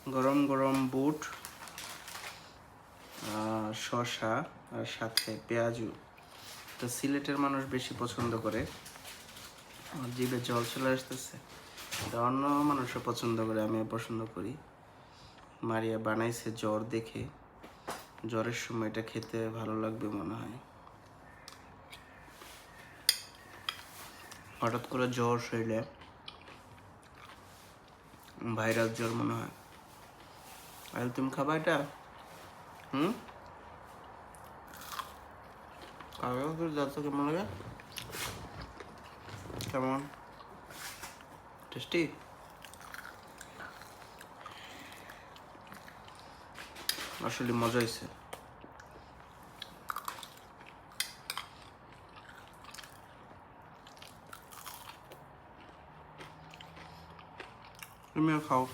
গরম গরম বুট, শসা আর সাথে পেঁয়াজু। তো সিলেটের মানুষ বেশি পছন্দ করে, আমার জিভে জল চলে আসতেছে। তো অন্য মানুষও পছন্দ করে, আমিও পছন্দ করি। মারিয়া বানাইছে জ্বর দেখে, জ্বরের সময় এটা খেতে ভালো লাগবে মনে হয়। হঠাৎ করে জ্বর শরীরে, ভাইরাস জ্বর মনে হয়। আর তুমি খাবা এটা? খাবে যাচ্ছ কেমন লাগে? কেমন টেস্টি? আসলে মজা হয়েছে। তুমিও খাও।